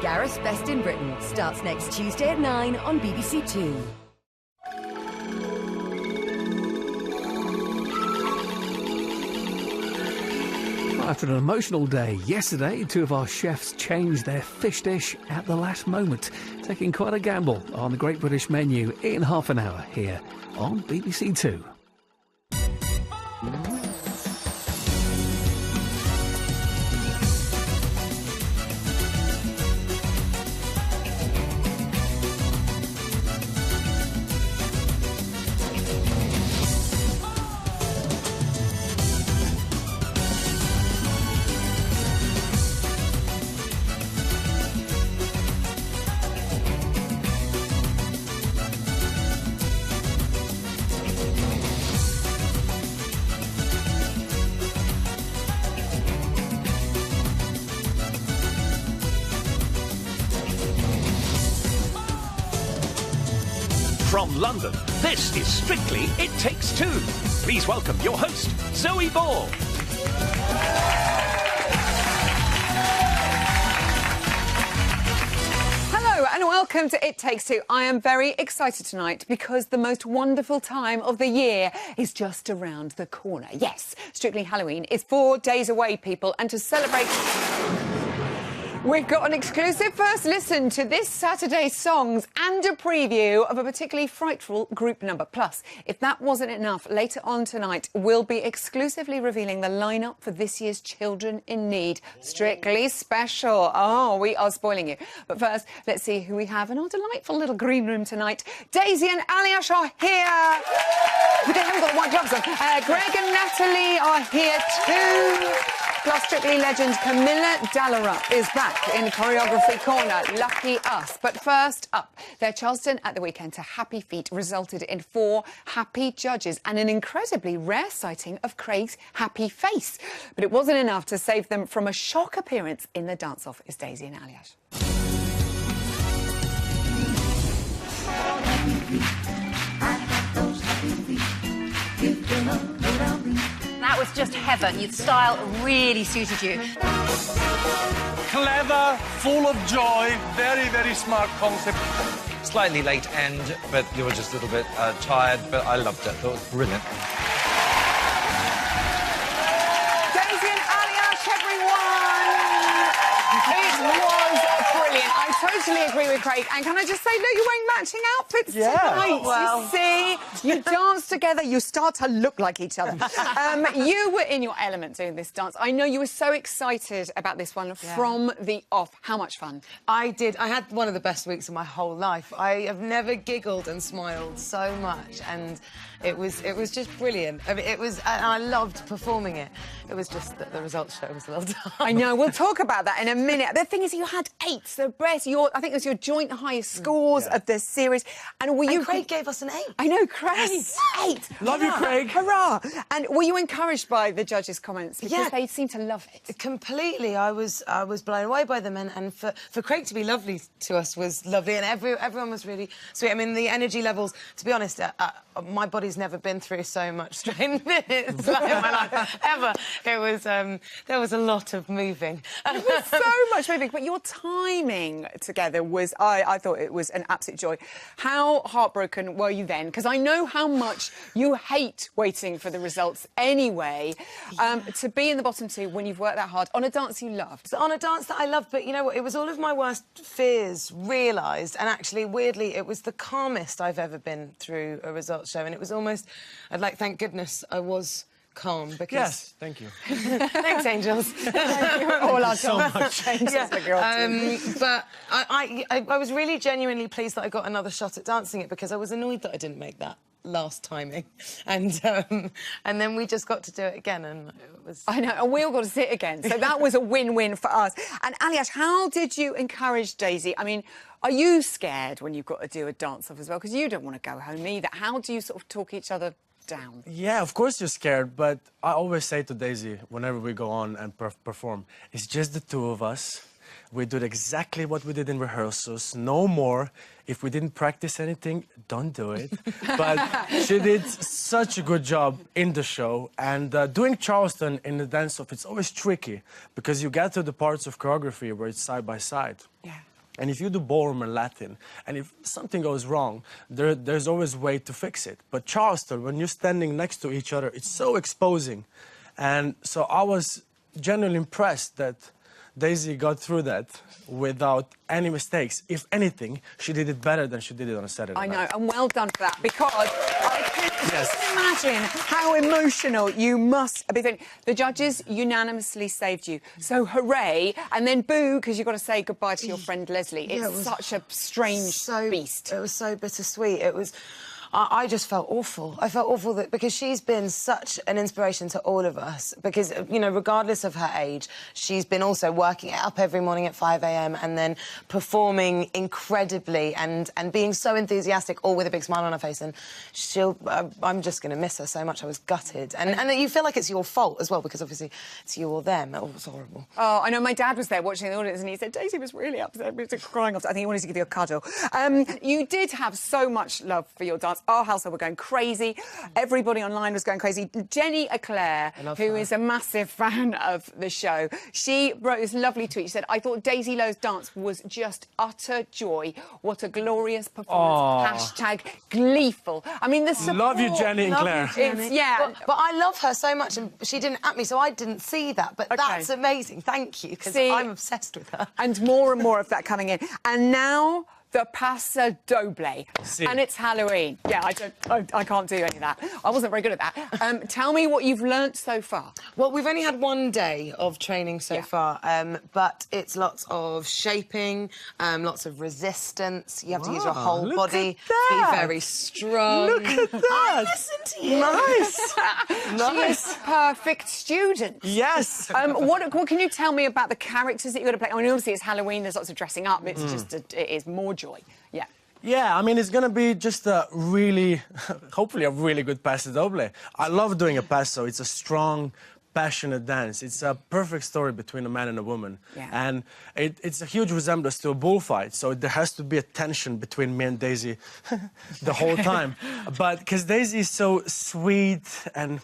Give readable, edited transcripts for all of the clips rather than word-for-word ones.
Gareth's Best in Britain starts next Tuesday at 9 on BBC Two. After an emotional day yesterday, two of our chefs changed their fish dish at the last moment, taking quite a gamble on the Great British Menu in half an hour here on BBC Two. From London, this is Strictly It Takes Two. Please welcome your host, Zoe Ball. Hello and welcome to It Takes Two. I am very excited tonight because the most wonderful time of the year is just around the corner. Yes, Strictly Halloween is 4 days away, people, and to celebrate... We've got an exclusive first listen to this Saturday's songs and a preview of a particularly frightful group number. Plus, if that wasn't enough, later on tonight, we'll be exclusively revealing the lineup for this year's Children in Need. Strictly special. Oh, we are spoiling you. But first, let's see who we have in our delightful little green room tonight. Daisy and Aliash are here. But they haven't got the white gloves on. Greg and Natalie are here too. Plus, Strictly legend Camilla Dallarup is back in Choreography Corner. Lucky us. But first up, their Charleston at the weekend to Happy Feet resulted in 4 happy judges and an incredibly rare sighting of Craig's happy face. But it wasn't enough to save them from a shock appearance in the dance-off. Is Daisy and Aliash. That was just heaven. Your style really suited you. Clever, full of joy, very, very smart concept. Slightly late end, but you were just a little bit tired, but I loved it. I thought it was brilliant. Daisy and Aliash, everyone! It was brilliant. I totally agree with Craig. And can I just say, look, you're wearing matching outfits tonight. Well. You see, you dance together, you start to look like each other. You were in your element doing this dance. I know you were so excited about this one from the off. How much fun? I did. I had one of the best weeks of my whole life. I have never giggled and smiled so much, and it was just brilliant. I mean, and I loved performing it. It was just that the results show was a little tough. I know. We'll talk about that in a minute. The thing is, you had 8, the best. I think it was your joint highest scores of the series. And Craig gave us an 8. I know, Craig. Yes. 8. Love you, Craig. Hurrah! And were you encouraged by the judges' comments? Because they seemed to love it. Completely. I was blown away by them, and for Craig to be lovely to us was lovely, and everyone was really sweet. I mean, the energy levels, to be honest, my body's never been through so much strain minutes in my life, ever. It was, there was a lot of moving. There was so much moving, but your timing together was, I thought it was an absolute joy. How heartbroken were you then? Because I know how much you hate waiting for the results anyway. To be in the bottom 2 when you've worked that hard on a dance you loved. On a dance that I loved, but you know what? It was all of my worst fears realised, and actually, weirdly, it was the calmest I've ever been through a results show, and it was almost, thank goodness I was calm, because... Yes, thank you. Thanks, angels. All our so much. But I was really genuinely pleased that I got another shot at dancing it, because I was annoyed that I didn't make that last timing, and then we just got to do it again, and it was... I know, and we all got to see it again, so that was a win-win for us. And Aliash, how did you encourage Daisy? I mean, are you scared when you've got to do a dance-off as well? Because you don't want to go home either. How do you sort of talk each other down? Yeah, of course you're scared, but I always say to Daisy, whenever we go on and perform, it's just the 2 of us. We did exactly what we did in rehearsals, no more. If we didn't practice anything, don't do it. But she did such a good job in the show. And doing Charleston in the dance-off, it's always tricky because you get to the parts of choreography where it's side by side. Yeah. And if you do ballroom or Latin, and if something goes wrong, there's always a way to fix it. But Charleston, when you're standing next to each other, it's so exposing. And so I was genuinely impressed that Daisy got through that without any mistakes. If anything, she did it better than she did it on a Saturday I know, night. and well done for that, because I can just imagine how emotional you must be feeling. The judges unanimously saved you, so hooray, and then boo, because you've got to say goodbye to your friend Leslie. It's such a strange beast. It was so bittersweet. It was... I just felt awful. I felt awful because she's been such an inspiration to all of us. Because, you know, regardless of her age, she's been also working up every morning at 5 a.m. and then performing incredibly and being so enthusiastic, all with a big smile on her face. And I'm just going to miss her so much. I was gutted. And you feel like it's your fault as well, because obviously it's you or them. It was horrible. Oh, I know. My dad was there watching the audience and he said Daisy was really upset. He was crying. I think he wanted to give you a cuddle. You did have so much love for your dance. Our household were going crazy. Everybody online was going crazy. Jenny Eclair, who is a massive fan of the show, she wrote this lovely tweet. She said, I thought Daisy Lowe's dance was just utter joy. What a glorious performance. Hashtag gleeful. I mean, the support... Love you, Jenny Eclair. Yeah. But I love her so much, and she didn't at me, so I didn't see that. But that's amazing. Thank you, because I'm obsessed with her. And more of that coming in. And now... the Paso Doble. And it's Halloween. Yeah, I can't do any of that. I wasn't very good at that. Tell me what you've learnt so far. Well, we've only had one day of training so far, but it's lots of shaping, lots of resistance. You have to use your whole body to be very strong. Look at that! Listen to you. Nice! She is a perfect student. Yes! What can you tell me about the characters that you're going to play? I mean, obviously it's Halloween, there's lots of dressing up. It's just, it is more joy. Yeah. Yeah, I mean, it's going to be just a really, hopefully a really good Paso Doble. I love doing a paso. It's a strong, passionate dance. It's a perfect story between a man and a woman. Yeah. And it's a huge resemblance to a bullfight, so there has to be a tension between me and Daisy the whole time. But because Daisy is so sweet and,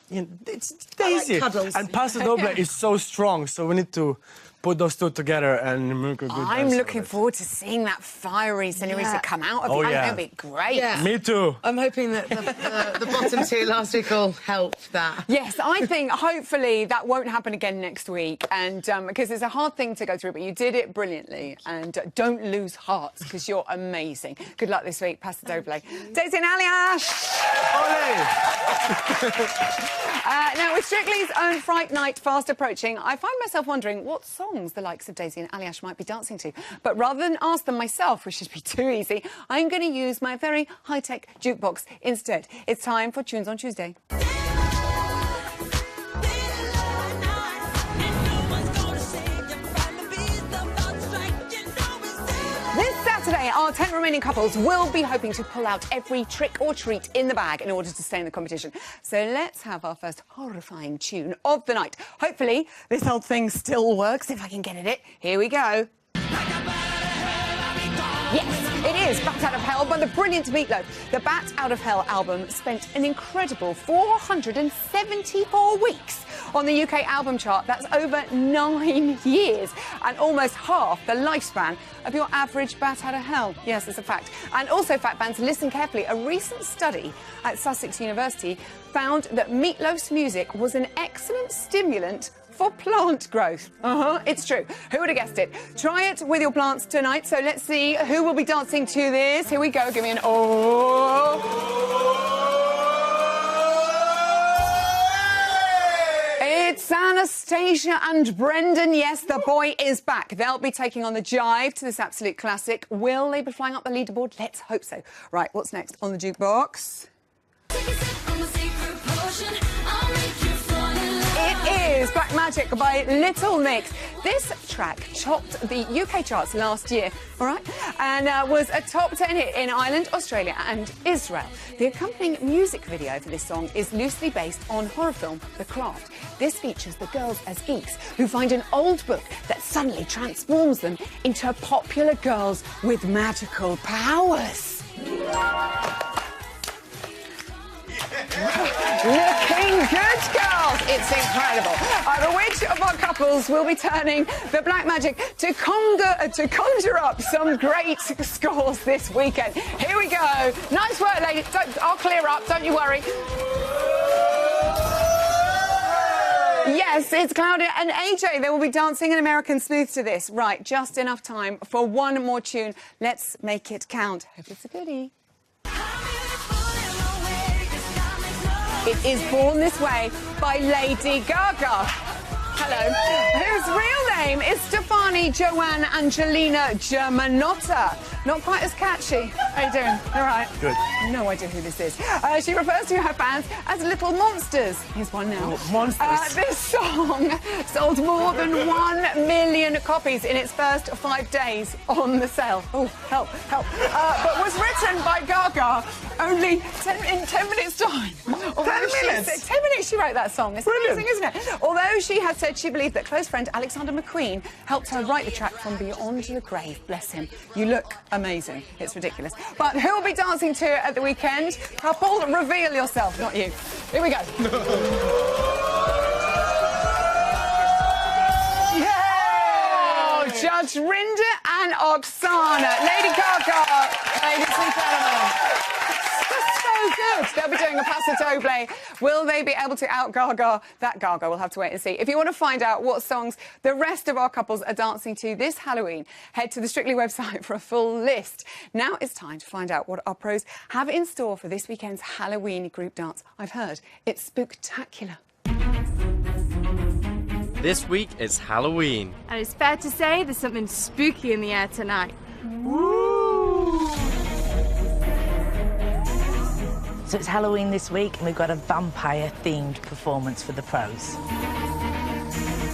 you know, it's Daisy. I like cuddles. And Paso Doble is so strong, so we need to put those two together and make a good I'm dance looking forward to seeing that fiery Senorita come out of Oh, it. yeah. That'll be great. Yeah. Me too. I'm hoping that the bottom two last week will help that. Yes, I think hopefully that won't happen again next week, and because it's a hard thing to go through, but you did it brilliantly, and don't lose heart because you're amazing. Good luck this week, Paso Doble. Daisy and Aliash! Now, with Strictly's own Fright Night fast approaching, I find myself wondering what songs the likes of Daisy and Aliash might be dancing to. But rather than ask them myself, which should be too easy, I'm going to use my very high-tech jukebox instead. It's time for Tunes on Tuesday. Saturday, our 10 remaining couples will be hoping to pull out every trick or treat in the bag in order to stay in the competition. So let's have our first horrifying tune of the night. Hopefully, this old thing still works if I can get at it. Here we go. Yes, it is Bat Out of Hell by the brilliant Meatloaf. The Bat Out of Hell album spent an incredible 474 weeks on the UK album chart. That's over 9 years and almost half the lifespan of your average Bat Out of Hell. Yes, it's a fact. And also, fact fans, listen carefully. A recent study at Sussex University found that Meatloaf's music was an excellent stimulant for plant growth. It's true. Who would have guessed it? Try it with your plants tonight. So let's see who will be dancing to this. Here we go. Give me an oh. It's Anastasia and Brendan. Yes, the boy is back. They'll be taking on the Jive to this absolute classic. Will they be flying up the leaderboard? Let's hope so. Right, what's next on the jukebox? It is Black Magic by Little Mix. This track topped the UK charts last year, all right, and was a top 10 hit in Ireland, Australia and Israel. The accompanying music video for this song is loosely based on horror film The Craft. This features the girls as geeks who find an old book that suddenly transforms them into popular girls with magical powers. Looking good, girls! It's incredible. Which of our couples will be turning the black magic to conjure up some great scores this weekend? Here we go. Nice work, ladies. I'll clear up, don't you worry. Yes, it's Claudia and AJ. They will be dancing an American Smooth to this. Right, just enough time for one more tune. Let's make it count. Hope it's a goodie. It is Born This Way by Lady Gaga. Hello. Whose real name is Stefani Joanne Angelina Germanotta. Not quite as catchy. How you doing? All right. Good. No idea who this is. She refers to her fans as little monsters. Here's one now. Monsters. This song sold more than 1 million copies in its first 5 days on the sale. Oh, help, help. But was written by Gaga only in 10 minutes' time. 10 minutes? 10 minutes she wrote that song. It's Brilliant. amazing, isn't it? Although she has said she believed that close friend Alexander McQueen helped her write the track from beyond the grave. Bless him. You look amazing. It's ridiculous. But who will be dancing to it at the weekend? Couple, reveal yourself, not you. Here we go. Yeah! Judge Rinder and Oksana. Lady Gaga. Ladies and gentlemen. So good. They'll be doing a Paso Doble. Will they be able to out-Gaga that Gaga? We'll have to wait and see. If you want to find out what songs the rest of our couples are dancing to this Halloween, head to the Strictly website for a full list. Now it's time to find out what our pros have in store for this weekend's Halloween group dance. I've heard it's spooktacular. This week it's Halloween. And it's fair to say there's something spooky in the air tonight. So it's Halloween this week and we've got a vampire-themed performance for the pros.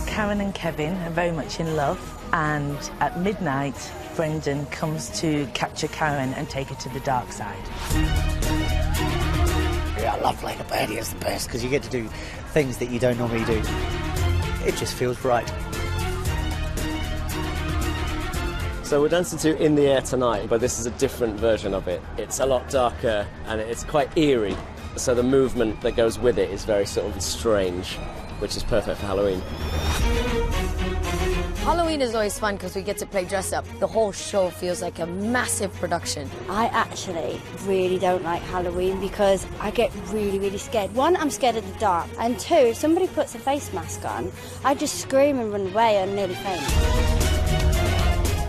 Karen and Kevin are very much in love, and at midnight, Brendan comes to capture Karen and take her to the dark side. Yeah, I love playing a baddie. It's the best because you get to do things that you don't normally do. It just feels right. So we're dancing to In the Air Tonight, but this is a different version of it. It's a lot darker and it's quite eerie, so the movement that goes with it is very sort of strange, which is perfect for Halloween. Halloween is always fun because we get to play dress up. The whole show feels like a massive production. I actually really don't like Halloween because I get really, really scared. One, I'm scared of the dark, and two, if somebody puts a face mask on, I just scream and run away and nearly faint.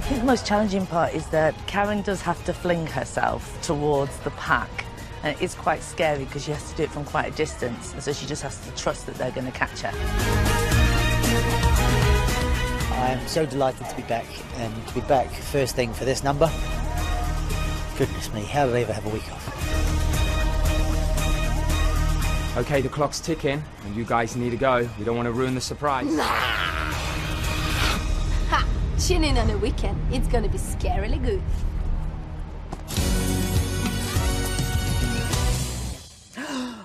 I think the most challenging part is that Karen does have to fling herself towards the pack, and it is quite scary because she has to do it from quite a distance, and so she just has to trust that they're going to catch her. I am so delighted to be back, and to be back first thing for this number. Goodness me, how do they ever have a week off? OK, the clock's ticking, and you guys need to go. We don't want to ruin the surprise. Ha! Tune in on the weekend. It's gonna be scarily good.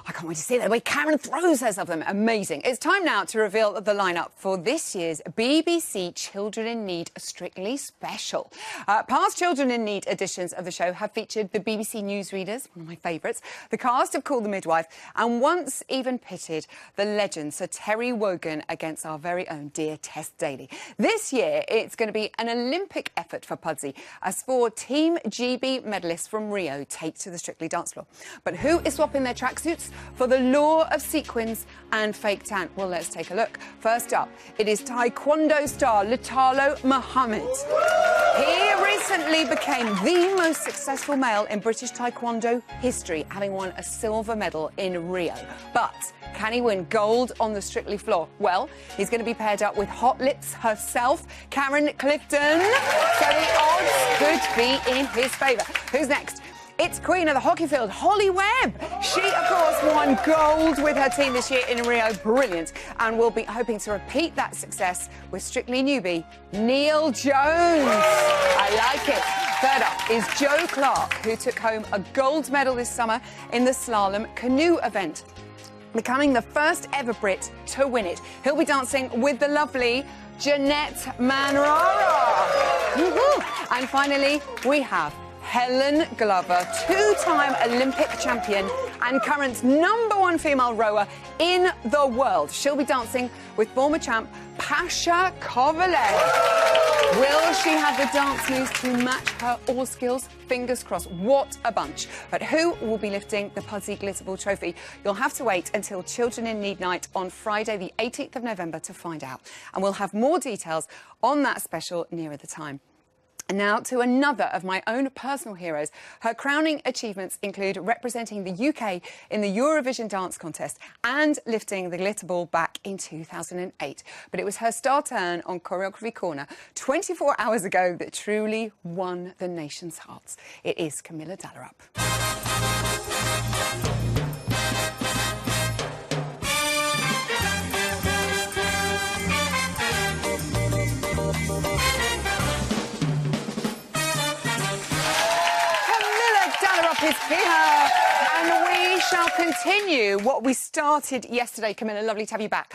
I can't wait to see that. The way Karen throws herself at them. Amazing. It's time now to reveal the lineup for this year's BBC Children in Need Strictly Special. Past Children in Need editions of the show have featured the BBC newsreaders, one of my favourites. The cast have called the midwife and once even pitted the legend Sir Terry Wogan against our very own dear Tess Daly. This year, it's going to be an Olympic effort for Pudsey as 4 Team GB medalists from Rio take to the Strictly dance floor. But who is swapping their tracksuits for the lure of sequins and fake tan? Well, let's take a look. First up, it is Taekwondo star Latalo Muhammad. He recently became the most successful male in British Taekwondo history, having won a silver medal in Rio. But can he win gold on the Strictly floor? Well, he's going to be paired up with Hot Lips herself, Karen Clifton. So the odds could be in his favour. Who's next? It's Queen of the Hockey Field, Holly Webb. She, of course, won gold with her team this year in Rio. Brilliant. And we'll be hoping to repeat that success with Strictly newbie Neil Jones. I like it. Third up is Joe Clark, who took home a gold medal this summer in the slalom canoe event, becoming the first ever Brit to win it. He'll be dancing with the lovely Jeanette Manrara. And finally, we have Helen Glover, two-time Olympic champion and current #1 female rower in the world. She'll be dancing with former champ Pasha Kovalev. Will she have the dance moves to match her all skills? Fingers crossed. What a bunch. But who will be lifting the Pudsey Glitterball trophy? You'll have to wait until Children in Need Night on Friday, the 18th of November to find out. And we'll have more details on that special nearer the time. And now to another of my own personal heroes. Her crowning achievements include representing the UK in the Eurovision Dance Contest and lifting the glitter ball back in 2008. But it was her star turn on Choreography Corner 24 hours ago that truly won the nation's hearts. It is Camilla Dallerup. Is here, and we shall continue what we started yesterday. Camilla, lovely to have you back.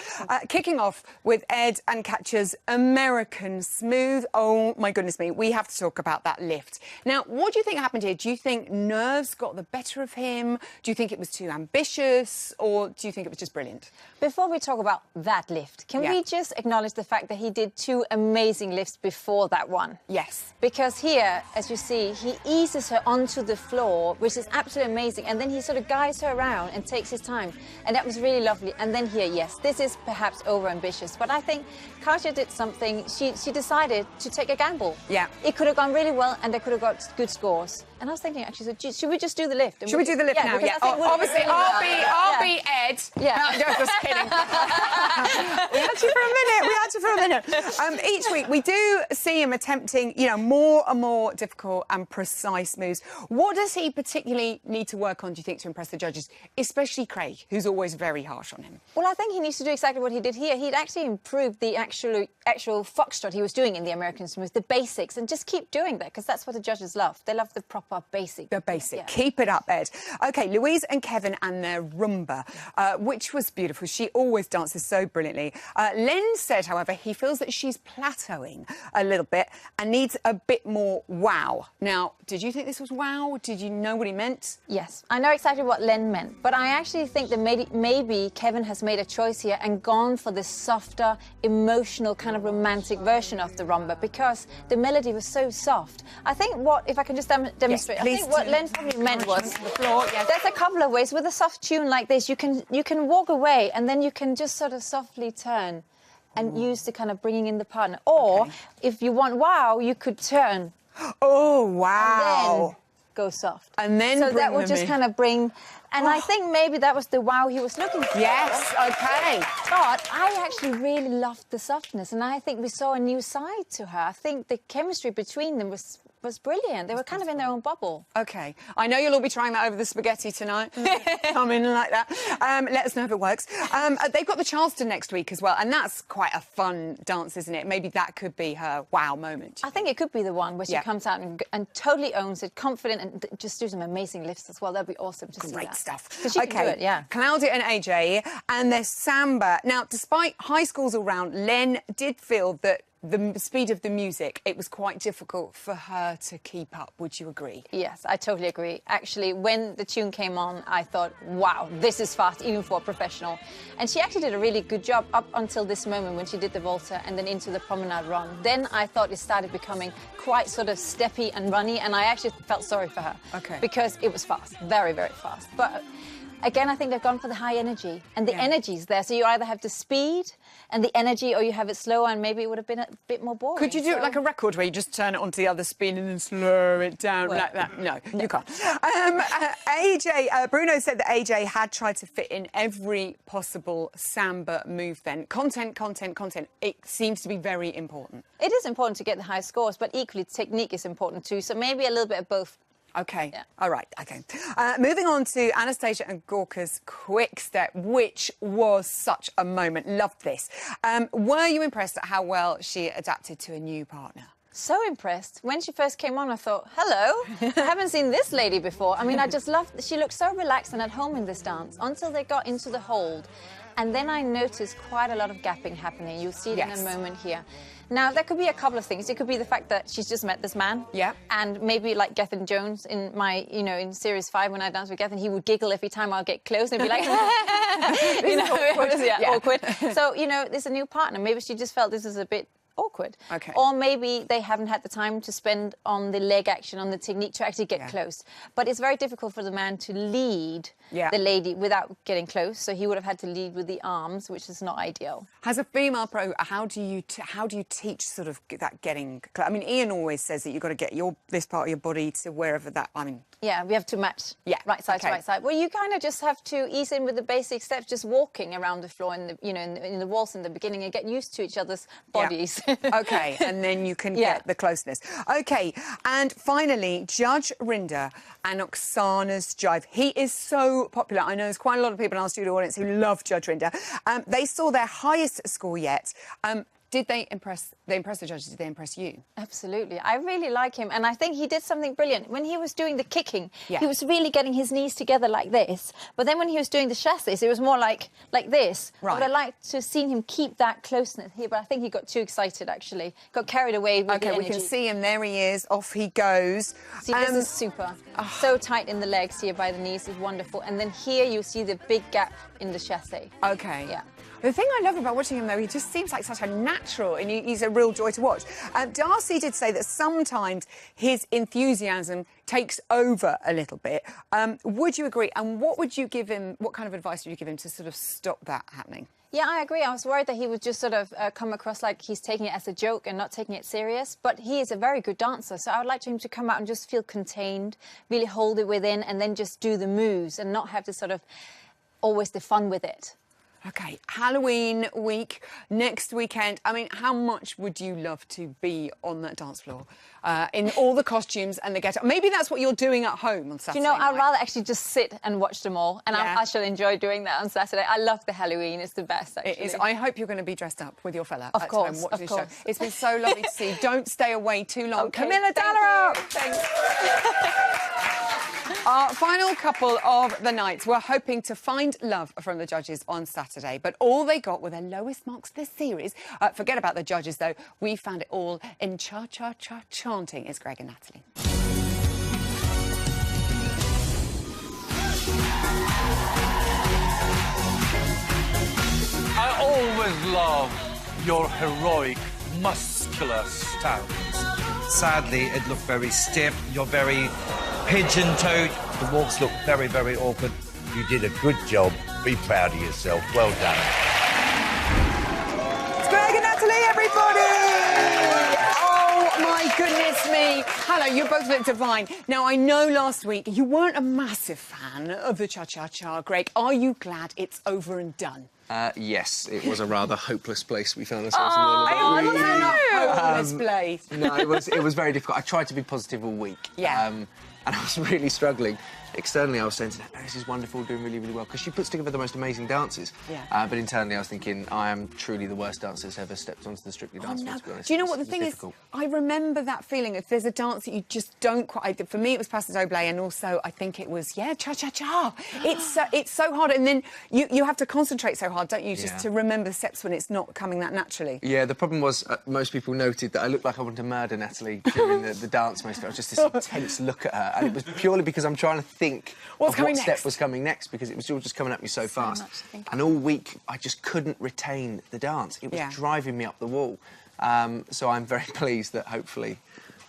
Kicking off with Ed and Katja's American Smooth. Oh my goodness me, we have to talk about that lift. Now, what do you think happened here? Do you think nerves got the better of him? Do you think it was too ambitious, or do you think it was just brilliant? Before we talk about that lift, can we just acknowledge the fact that he did two amazing lifts before that one? Yes. Because here, as you see, he eases her onto the floor, which is absolutely amazing, and then he sort of guides her around and takes his time, and that was really lovely. And then here, yes, this is perhaps over-ambitious, but I think Katja did something. She decided to take a gamble. Yeah. It could have gone really well, and they could have got good scores. And I was thinking, actually, so should we just do the lift? Should we do the lift now? Yeah. Obviously, I'll be Ed. Yeah. No, just kidding. We had you for a minute. Each week we do see him attempting, more and more difficult and precise moves. What does he particularly need to work on, do you think, to impress the judges, especially Craig, who's always very harsh on him? Well, I think he needs to do exactly what he did here. He'd actually improved the actual foxtrot he was doing in the American Smooth, the basics, and just keep doing that, because that's what the judges love. They love the proper basic. The basic. Yeah. Keep it up, Ed. OK, Louise and Kevin and their rumba, which was beautiful. She always dances so brilliantly. Len said, however, he feels that she's plateauing a little bit and needs a bit more wow. Now, did you think this was wow? Did you know what he meant? Yes, I know exactly what Len meant, but I actually think that maybe Kevin has made a choice here and gone for this softer, emotional, kind of romantic version of the rumba, because the melody was so soft. I think if I can just demonstrate, I think what Len probably meant was, there's a couple of ways. With a soft tune like this, you can walk away, and then you can just sort of softly turn and use the kind of bringing in the partner. Or if you want wow, you could turn. Oh, wow. And then go soft. And then so that would just kind of bring. And I think maybe that was the wow he was looking for. Yes, OK. But I actually really loved the softness, and I think we saw a new side to her. I think the chemistry between them was brilliant. They were kind of in their own bubble. OK. I know you'll all be trying that over the spaghetti tonight. Come in like that. Let us know if it works. They've got the Charleston next week as well, and that's quite a fun dance, isn't it? Maybe that could be her wow moment. I think it could be the one where she comes out and totally owns it, confident, and just do some amazing lifts as well. That'd be awesome to see that. Great stuff. Because she can do it, yeah. Claudia and AJ and their samba. Now, despite high scores all round, Len did feel that the speed of the music, it was quite difficult for her to keep up. Would you agree? Yes, I totally agree. Actually, when the tune came on, I thought, wow, this is fast, even for a professional. And she actually did a really good job up until this moment when she did the Volta and then into the promenade run. Then I thought it started becoming quite sort of steppy and runny, and I actually felt sorry for her. Okay. Because it was fast, very, very fast. But again, I think they've gone for the high energy, and the energy's there. So you either have the speed and the energy, or you have it slower, and maybe it would have been a bit more boring. Could you do it like a record where you just turn it onto the other speed and then slow it down like that? No, you can't. Bruno said that AJ had tried to fit in every possible samba move then. Content. It seems to be very important. It is important to get the high scores, but equally technique is important too. So maybe a little bit of both. Okay. Yeah. All right. Okay. Moving on to Anastasia and Gorka's quick step, which was such a moment. Loved this. Were you impressed at how well she adapted to a new partner? So impressed. When she first came on, I thought, hello, I haven't seen this lady before. I mean, I just loved, she looked so relaxed and at home in this dance until they got into the hold. And then I noticed quite a lot of gapping happening. You'll see it in a moment here. Now, there could be a couple of things. It could be the fact that she's just met this man. Yeah. And maybe like Gethin Jones in my, in Series 5 when I danced with Gethin, he would giggle every time I'll get close and he'd be like, awkward. So, there's a new partner. Maybe she just felt this is a bit awkward. Okay. Or maybe they haven't had the time to spend on the leg action, on the technique to actually get close. But it's very difficult for the man to lead the lady without getting close. So he would have had to lead with the arms, which is not ideal. As a female pro, how do you teach sort of that getting close? I mean, Ian always says that you've got to get this part of your body to wherever that, Yeah, we have to match right side to right side. Well, you kind of just have to ease in with the basic steps, just walking around the floor in the waltz in the beginning and get used to each other's bodies. Okay, and then you can get the closeness. Okay, and finally, Judge Rinder and Oksana's jive. He is so popular. I know there's quite a lot of people in our studio audience who love Judge Rinder. They saw their highest score yet. Did they impress the judges? Did they impress you? Absolutely. I really like him. And I think he did something brilliant. When he was doing the kicking, he was really getting his knees together like this. But then when he was doing the chassis, it was more like this. Right. But I like to have seen him keep that closeness here. But I think he got too excited, actually. Got carried away with the energy. Okay, we can see him. There he is. Off he goes. See, this is super. So tight in the legs here by the knees is wonderful. And then here you see the big gap in the chassis. Okay. Yeah. The thing I love about watching him, though, he just seems like such a natural, and he's a real joy to watch. Darcy did say that sometimes his enthusiasm takes over a little bit. Would you agree? And what would you give him? What kind of advice would you give him to sort of stop that happening? Yeah, I agree. I was worried that he would just sort of come across like he's taking it as a joke and not taking it serious. But he is a very good dancer, so I would like him to come out and just feel contained, really hold it within, and then just do the moves and not have to sort of always the fun with it. OK, Halloween week, next weekend. I mean, how much would you love to be on that dance floor in all the costumes and the get-up? Maybe that's what you're doing at home on Saturday. Do you know, I'd rather actually just sit and watch them all, and I shall enjoy doing that on Saturday. I love the Halloween. It's the best, actually. It is. I hope you're going to be dressed up with your fella at home watching the show. It's been so lovely to see you. Don't stay away too long. Okay, Camilla Dallaro! Thanks. Our final couple of the night were hoping to find love from the judges on Saturday, but all they got were their lowest marks this series. Forget about the judges, though. We found it all in cha-cha-cha chanting. It's Greg and Natalie. I always love your heroic, muscular stance. Sadly, it looked very stiff. You're very pigeon-toed. The walks look very, very awkward. You did a good job. Be proud of yourself. Well done. It's Greg and Natalie, everybody! Oh, my goodness me. Hello, you both look divine. Now, I know last week you weren't a massive fan of the cha-cha-cha, Greg. Are you glad it's over and done? Yes, it was a rather hopeless place we found ourselves in. It wasn't a hopeless place. No, it was very difficult. I tried to be positive all week. Yeah. And I was really struggling. Externally, I was saying to her, this is wonderful, doing really, really well, because she puts together the most amazing dances. Yeah. But internally, I was thinking, I am truly the worst dancer that's ever stepped onto the Strictly dance floor, to be honest. Do you know what the thing is? I remember that feeling. If there's a dance that you just don't quite... For me, it was Pas de Doble, and also, I think it was, cha-cha-cha. It's so hard, and then you have to concentrate so hard, don't you, just to remember the steps when it's not coming that naturally. Yeah, the problem was, most people noted that I looked like I wanted to murder Natalie during the dance most of it. I was just this intense look at her, and it was purely because I'm trying to think what step was coming next, because it was all just coming at me so fast. And all week, I just couldn't retain the dance. It was driving me up the wall. So I'm very pleased that hopefully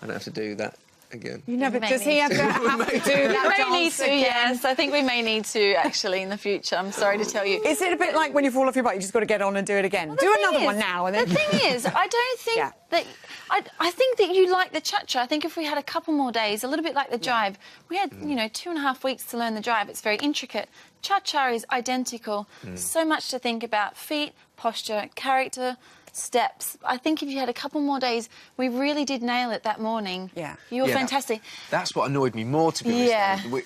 I don't have to do that again. You never... Does he have to do that We may need dance to, again? yes. I think we may need to, actually, in the future. I'm sorry to tell you. Is it a bit like when you fall off your bike, you just got to get on and do it again? Well, do another one now and then... The thing is, I don't think that... I think that you like the cha-cha. I think if we had a couple more days, a little bit like the jive, we had, 2.5 weeks to learn the jive. It's very intricate. Cha-cha is identical. So much to think about. Feet, posture, character. steps. I think if you had a couple more days, we really did nail it that morning. Yeah. You were fantastic. That's what annoyed me more, to be honest.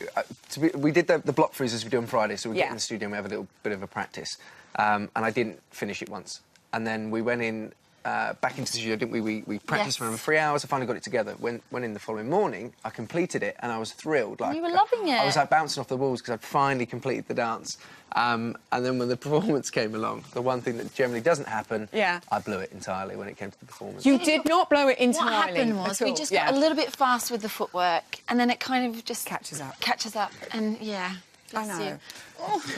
Yeah. We did the block freezes we do on Friday, so we get Yeah. in the studio and we have a little bit of a practice. And I didn't finish it once. And then we went in back into the studio, didn't we? We practiced for around 3 hours. I finally got it together. Went in the following morning. I completed it, and I was thrilled. Like, you were loving it. I was like bouncing off the walls because I'd finally completed the dance. And then when the performance came along, the one thing that generally doesn't happen, I blew it entirely when it came to the performance. You did not blow it entirely. What happened was we just got a little bit fast with the footwork, and then it kind of just catches up. And yeah. I know.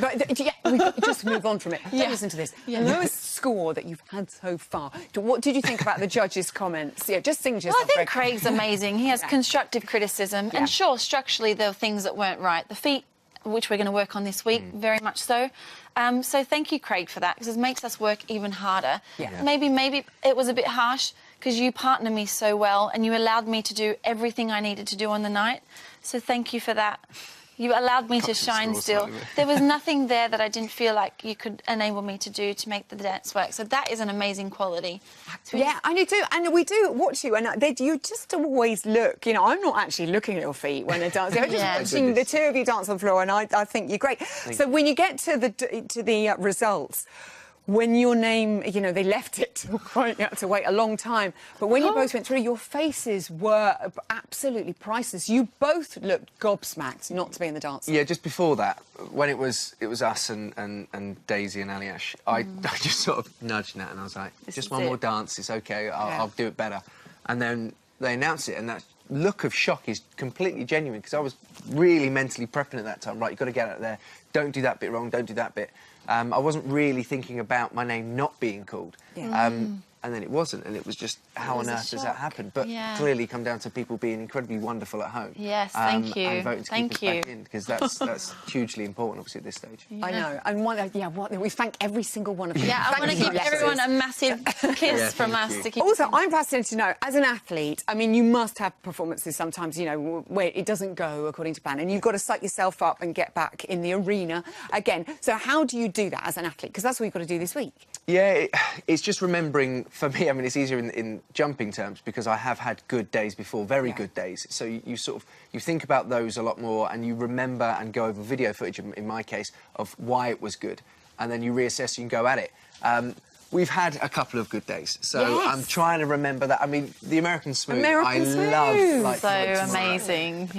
But yeah, we just move on from it. Don't listen to this. Yeah. The lowest score that you've had so far. What did you think about the judges' comments? Yeah, just sing to Well, I yourself. think Craig's amazing. He has constructive criticism. And sure, structurally, there were things that weren't right. The feet, which we're going to work on this week, very much so. So thank you, Craig, for that, because it makes us work even harder. Yeah. Maybe it was a bit harsh, because you partner me so well, and you allowed me to do everything I needed to do on the night. So thank you for that. You allowed me to shine still. There was nothing there that I didn't feel like you could enable me to do to make the dance work. So that is an amazing quality. So yeah, and you do, and we do watch you, and you just always look. You know, I'm not actually looking at your feet when they're dancing. I'm just watching the two of you dance on the floor, and I think you're great. So when you get to the results, when your name, you know, they left it, right, you had to wait a long time. But when you both went through, your faces were absolutely priceless. You both looked gobsmacked not to be in the dance. Yeah, just before that, when it was us and Daisy and Aliash, I just sort of nudged Nat and I was like, just one more dance, it's OK, I'll do it better. And then they announced it, and that look of shock is completely genuine, because I was really mentally prepping at that time. Right, you've got to get out there, don't do that bit wrong, don't do that bit. I wasn't really thinking about my name not being called. And then it wasn't, and it was just, how on earth does that happen? But clearly come down to people being incredibly wonderful at home. Yes, thank you. And voting to keep us back in, because that's hugely important, obviously, at this stage. I know. And we thank every single one of you. Yeah, I want to give everyone a massive kiss from us. To keep also, I'm fascinated to know, as an athlete, I mean, you must have performances sometimes, you know, where it doesn't go according to plan, and you've got to psych yourself up and get back in the arena again. So how do you do that as an athlete? Because that's what you've got to do this week. Yeah, it's just remembering, for me, I mean, it's easier in jumping terms, because I have had good days before, very good days. So you sort of, you think about those a lot more, and you remember and go over video footage, in my case, of why it was good. And then you reassess, you can go at it. We've had a couple of good days, so I'm trying to remember that. I mean, the American Smooth, I love. Like, so amazing,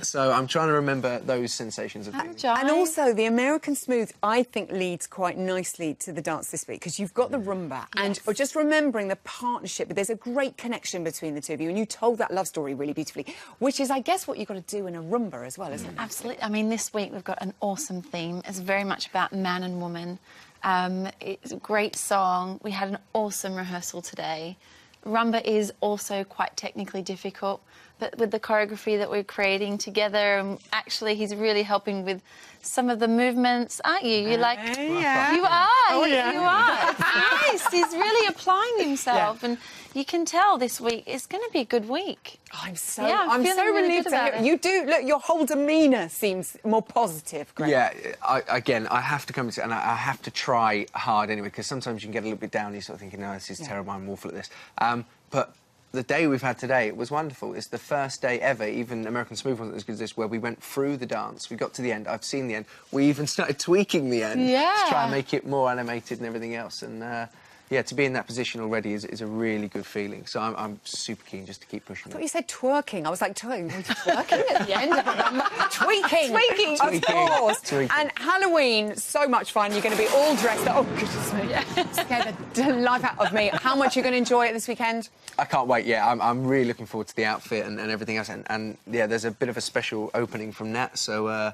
so I'm trying to remember those sensations of doing it. And also, the American Smooth, I think, leads quite nicely to the dance this week, because you've got the rumba, and just remembering the partnership. But there's a great connection between the two of you, and you told that love story really beautifully, which is, I guess, what you've got to do in a rumba as well, isn't it? Absolutely. I mean, this week we've got an awesome theme. It's very much about man and woman. It's a great song. We had an awesome rehearsal today. Rumba is also quite technically difficult, but with the choreography that we're creating together, actually he's really helping with some of the movements, aren't you? You're like, you are, you are. It's nice. He's really applying himself, and you can tell this week it's going to be a good week. Oh, I'm so really relieved to hear it. You do look. Your whole demeanour seems more positive, Greg. Yeah, I have to come to, and I have to try hard anyway, because sometimes you can get a little bit down. And you're sort of thinking, no, this is terrible. I'm awful at this. But the day we've had today, it was wonderful. It's the first day ever, even American Smooth wasn't as good as this, where we went through the dance. We got to the end. I've seen the end. We even started tweaking the end to try and make it more animated and everything else. And yeah, to be in that position already is a really good feeling. So I'm super keen just to keep pushing. I thought you said twerking. I was like, twerking at the end of it. Tweaking. Of course. Tweaking. And Halloween, so much fun. You're going to be all dressed up. Oh, goodness me. Scared the life out of me. How much are you going to enjoy it this weekend? I can't wait, I'm really looking forward to the outfit and everything else. And yeah, there's a bit of a special opening from Nat, so...